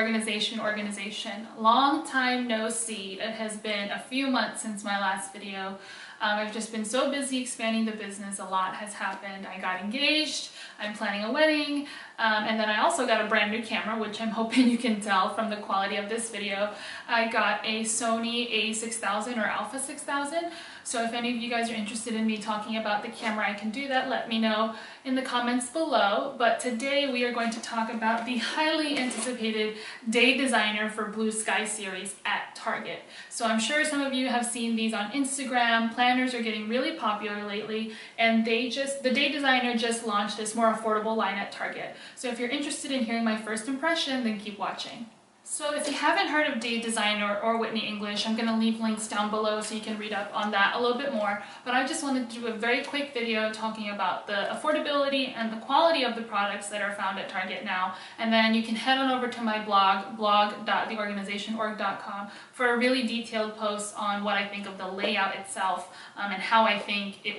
organization. Long time no see. It has been a few months since my last video. I've just been so busy expanding the business. A lot has happened. I got engaged, I'm planning a wedding, and then I also got a brand new camera, which I'm hoping you can tell from the quality of this video. I got a Sony a6000 or Alpha 6000. So if any of you guys are interested in me talking about the camera, I can do that. Let me know in the comments below. But today we are going to talk about the highly anticipated Day Designer for Blue Sky series at Target. So I'm sure some of you have seen these on Instagram. Planners are getting really popular lately, and the Day Designer just launched this more affordable line at Target. So if you're interested in hearing my first impression, then keep watching. So if you haven't heard of Day Designer or Whitney English, I'm going to leave links down below so you can read up on that a little bit more. But I just wanted to do a very quick video talking about the affordability and the quality of the products that are found at Target now. And then you can head on over to my blog, blog.theorganizationorg.com, for a really detailed post on what I think of the layout itself and how I think it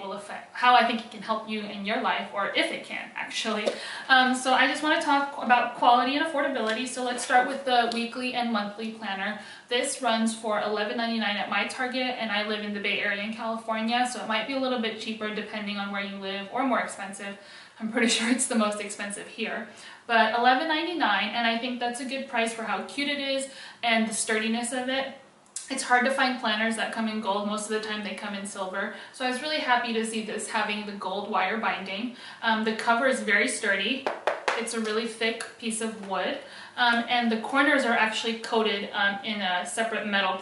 can help you in your life, or if it can actually. So I just want to talk about quality and affordability. So let's start with the weekly and monthly planner. This runs for $11.99 at my Target, and I live in the Bay Area in California, so it might be a little bit cheaper depending on where you live, or more expensive. I'm pretty sure it's the most expensive here. But $11.99, and I think that's a good price for how cute it is and the sturdiness of it. It's hard to find planners that come in gold. Most of the time they come in silver. So I was really happy to see this having the gold wire binding. The cover is very sturdy. It's a really thick piece of wood. And the corners are actually coated in a separate metal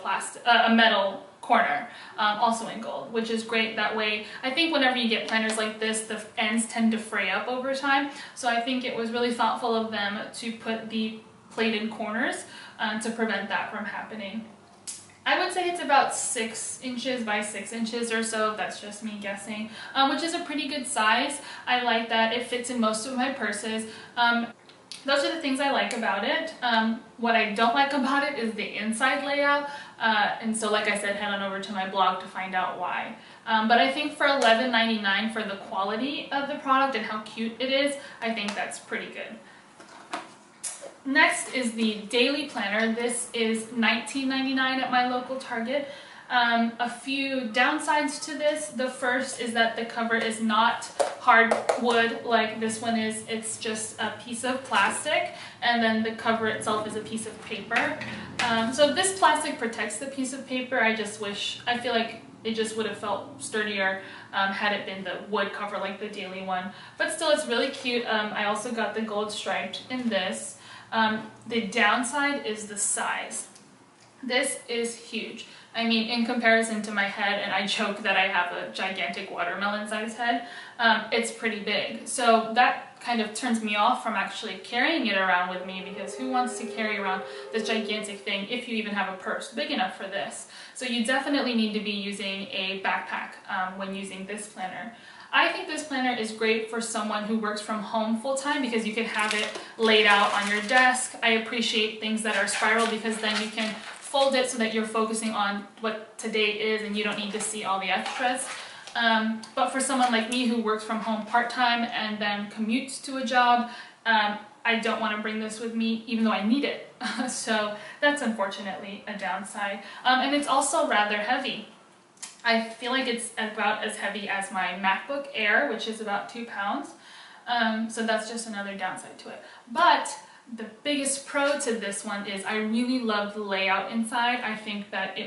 corner, also in gold, which is great. That way, I think whenever you get planners like this, the ends tend to fray up over time. So I think it was really thoughtful of them to put the plated corners to prevent that from happening. I would say it's about 6 inches by 6 inches or so. That's just me guessing, which is a pretty good size. I like that. It fits in most of my purses. Those are the things I like about it. What I don't like about it is the inside layout. And so like I said, head on over to my blog to find out why. But I think for $11.99 for the quality of the product and how cute it is, I think that's pretty good. Next is the daily planner. This is $19.99 at my local Target. A few downsides to this. The first is that the cover is not hardwood like this one is. It's just a piece of plastic, and then the cover itself is a piece of paper. So this plastic protects the piece of paper. I feel like it just would have felt sturdier had it been the wood cover like the daily one. But still, it's really cute. I also got the gold striped in this. The downside is the size. This is huge. I mean, in comparison to my head, and I joke that I have a gigantic watermelon-sized head, it's pretty big. So that kind of turns me off from actually carrying it around with me, because who wants to carry around this gigantic thing if you even have a purse big enough for this? So you definitely need to be using a backpack when using this planner. I think this planner is great for someone who works from home full-time, because you can have it laid out on your desk. I appreciate things that are spiral, because then you can fold it so that you're focusing on what today is and you don't need to see all the extras. But for someone like me who works from home part-time and then commutes to a job, I don't want to bring this with me even though I need it. So that's unfortunately a downside. And it's also rather heavy. I feel like it's about as heavy as my MacBook Air, which is about 2 pounds. So that's just another downside to it. But the biggest pro to this one is I really love the layout inside. I think that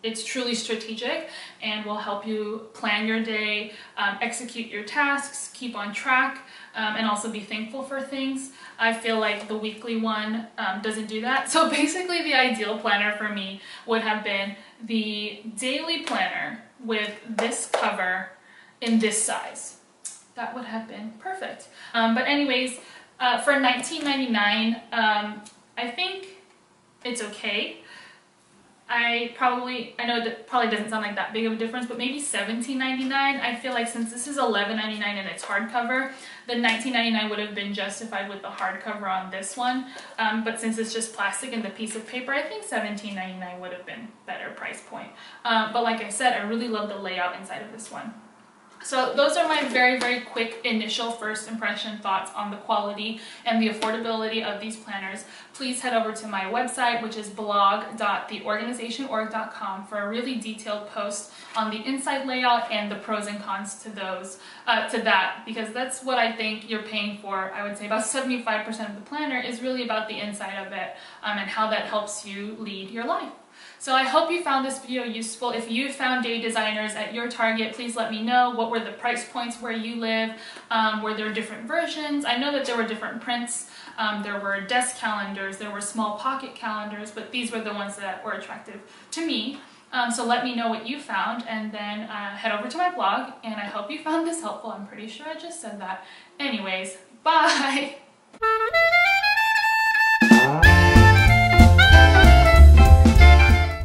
it's truly strategic and will help you plan your day, execute your tasks, keep on track, and also be thankful for things. I feel like the weekly one doesn't do that. So basically the ideal planner for me would have been the daily planner with this cover in this size. That would have been perfect. But anyways, for $19.99, I think it's okay. I know that probably doesn't sound like that big of a difference, but maybe $17.99. I feel like since this is $11.99 and it's hardcover, the $19.99 would have been justified with the hardcover on this one. But since it's just plastic and the piece of paper, I think $17.99 would have been a better price point. But like I said, I really love the layout inside of this one. So those are my very, very quick initial first impression thoughts on the quality and the affordability of these planners. Please head over to my website, which is blog.theorganizationorg.com, for a really detailed post on the inside layout and the pros and cons to those, because that's what I think you're paying for. I would say about 75% of the planner is really about the inside of it, and how that helps you lead your life. So I hope you found this video useful. If you found day designers at your Target, please let me know. What were the price points where you live? Were there different versions? I know that there were different prints. There were desk calendars, there were small pocket calendars, but these were the ones that were attractive to me. So let me know what you found, and then head over to my blog, and I hope you found this helpful. I'm pretty sure I just said that. Anyways, bye!